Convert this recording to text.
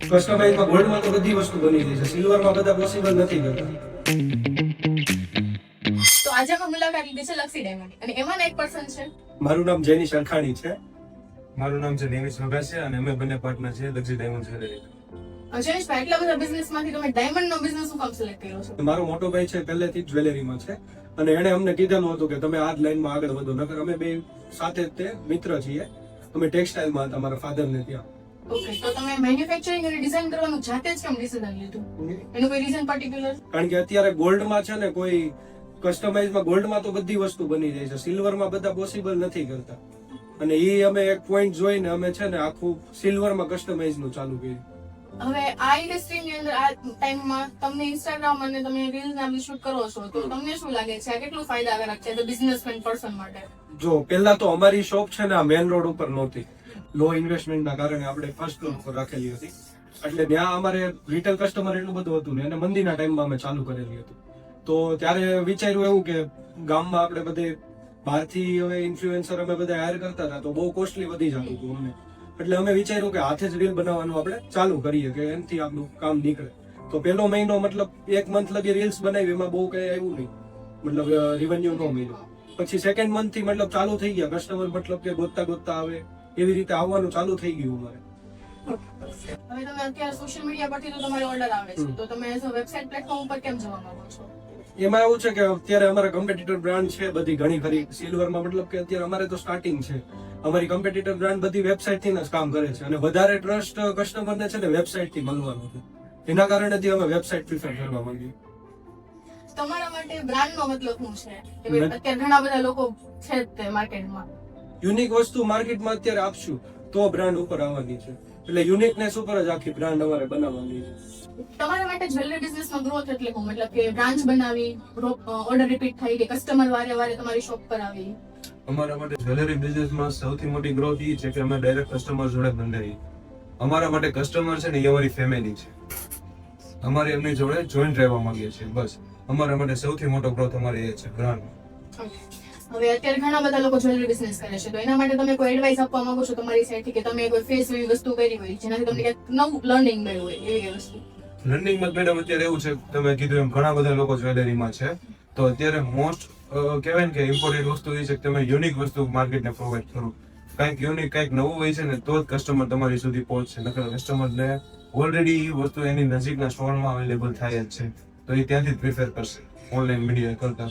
કસ્ટમાઇઝમાં ગોલ્ડમાં તો બધી વસ્તુ બની જાય છે, સિલ્વરમાં બધા પોસિબલ નથી કરતા. તો આજે અમે મુલાકાત લીધી છે લક્ષી ડાયમંડ અને એમાંના એક પર્સન છે. મારું નામ જૈનિશ અરખાણી છે. મારું નામ છે નિમિષ વઘાસિયા અને અમે બંને પાર્ટનર છે લક્ષી ડાયમંડ જ્વેલરી. જયેશભાઈ, એટલા બધા બિઝનેસમાંથી તમે ડાયમંડનો બિઝનેસ શું કામ સિલેક્ટ કર્યો છે? મારો મોટો ભાઈ છે પહેલેથી જ જ્વેલરીમાં છે અને એણે અમને કીધેલું હતું કે તમે આ જ લાઈનમાં આગળ વધો. નકર અમે બે સાથે જ તે મિત્ર છીએ. અમે ટેક્સટાઇલમાં હતા મારા ફાધરને ત્યાં. ઓકે, તો તમે મેન્યુફેક્ચરિંગ અને ડિઝાઇન કરવાનું જાતે જ કેમ ડિસિઝન લીધું? એનું કોઈ રીઝન પર્ટિક્યુલર? કારણ કે અત્યારે ગોલ્ડમાં છે ને કોઈ કસ્ટમાઇઝમાં ગોલ્ડમાં તો બધી વસ્તુ બની જાય છે, સિલ્વરમાં બધા પોસિબલ નથી કરતા. અને એ અમે એક પોઈન્ટ જોઈને અમે છે ને આખું સિલ્વરમાં કસ્ટમાઇઝનું ચાલુ કર્યું. હવે આ ઇન્ડસ્ટ્રીની અંદર આ ટાઈમમાં તમને ઇન્સ્ટાગ્રામ અને તમે રીલ્સ ના શૂટ કરો છો, તો તમને શું લાગે છે આ કેટલું ફાયદાકારક છે બિઝનેસમેન પર્સન માટે? જો પહેલા તો અમારી શોપ છે ને આ મેન રોડ ઉપર નહોતી. લો ઇન્વેસ્ટમેન્ટના કારણે આપણે ફર્સ્ટ ફ્લોર પર રાખેલી હતી. એટલે ત્યાં અમારે રિટેલ કસ્ટમર એટલું બધું હતું ને, અને મંદીના ટાઈમમાં અમે ચાલુ કરેલી હતી. તો ત્યારે વિચાર્યું એવું કે ગામમાં આપણે બધે બહારથી હવે ઇન્ફ્લુએન્સર અમે બધા હાયર કરતા હતા તો બહુ કોસ્ટલી વધી જતું હતું અમને. એટલે અમે વિચાર્યું કે હાથે જ રીલ બનાવવાનું આપણે ચાલુ કરીએ કે એનાથી આપણું કામ નીકળે. તો પહેલો મહિનો મતલબ 1 મંથ લગી રીલ્સ બનાવી, એમાં બહુ કઈ આવ્યું નહીં, મતલબ રિવન્યુ ન મળ્યું. પછી સેકન્ડ મંથ થી મતલબ ચાલુ થઈ ગયા કસ્ટમર, મતલબ કે ગોતતા ગોતતા આવે એવી રીતે આવવાનું ચાલુ થઈ ગયું અમારે. હવે તમે અત્યારે સોશિયલ મીડિયા પરથી તો તમારે ઓર્ડર આવે છે, તો તમે એઝ અ વેબસાઇટ પ્લેટફોર્મ ઉપર કેમ જવા માંગો છો? એમાં એવું છે કે અત્યારે અમારા કમ્પિટિટર બ્રાન્ડ છે બધી ઘણી ખરી સિલ્વરમાં, મતલબ કે અત્યારે અમારે તો સ્ટાર્ટિંગ છે. અમારી કમ્પિટિટર બ્રાન્ડ બધી વેબસાઇટ થી જ કામ કરે છે અને વધારે ટ્રસ્ટ કસ્ટમરને છે ને વેબસાઇટ થી મળવાનું છે. એના કારણે અમે વેબસાઇટ પ્રિફર કરવા માંગીએ. તમારા માટે બ્રાન્ડનો મતલબ શું છે? કે અત્યારે ઘણા બધા લોકો છે જ તે માર્કેટમાં. યુનિક વસ્તુ માર્કેટમાં અત્યારે આપશું તો બ્રાન્ડ ઉપર આવવાની છે. એટલે યુનિકનેસ ઉપર જ આખી બ્રાન્ડ અમારે બનાવવાની છે. તમારા માટે જ્વેલરી બિઝનેસમાં ગ્રોથ એટલે શું? મતલબ કે બ્રાન્ચ બનાવી, ઓર્ડર રિપીટ થઈ કે કસ્ટમર વારે વારે તમારી શોપ પર આવી? અમારા માટે જ્વેલરી બિઝનેસમાં સૌથી મોટી ગ્રોથ એ છે કે અમે ડાયરેક્ટ કસ્ટમર જોડે બંધાઈએ. અમારા માટે કસ્ટમર છે ને એ અમારી ફેમિલી છે. અમારે એમની જોડે જોઈન્ટ રહેવા માંગીએ છીએ. બસ અમારા માટે સૌથી મોટો ગ્રોથ અમારે એ છે બ્રાન્ડ. હવે અત્યારે ઘણા બધા લોકો જ્વેલરી બિઝનેસ કરે છે, તો એના માટે તમે કોઈ એડવાઇસ આપવા માંગો છો તમારી સાઈડથી કે તમે કોઈ ફેસ એવી વસ્તુ કરી હોય જેનાથી તમને કંઈક નવું લર્નિંગ મળ્યું હોય એવી વસ્તુ? લર્નિંગમાં મેડમ અત્યારે એવું છે, તમે કીધું એમ ઘણા બધા લોકો જ્વેલરીમાં છે, તો અત્યારે મોસ્ટ કહેવાય ને કે ઇમ્પોર્ટન્ટ વસ્તુ એ છે કે તમે યુનિક વસ્તુ માર્કેટને પ્રોવાઈડ કરો. કંઈક યુનિક કંઈક નવું હોય છે ને તો જ કસ્ટમર તમારી સુધી પહોંચશે. નકર કસ્ટમરને ઓલરેડી એ વસ્તુ એની નજીકના સ્ટોરમાં અવેલેબલ થાય જ છે, તો એ ત્યાંથી જ પ્રિફર કરશે ઓનલાઈન મીડિયા કરતા.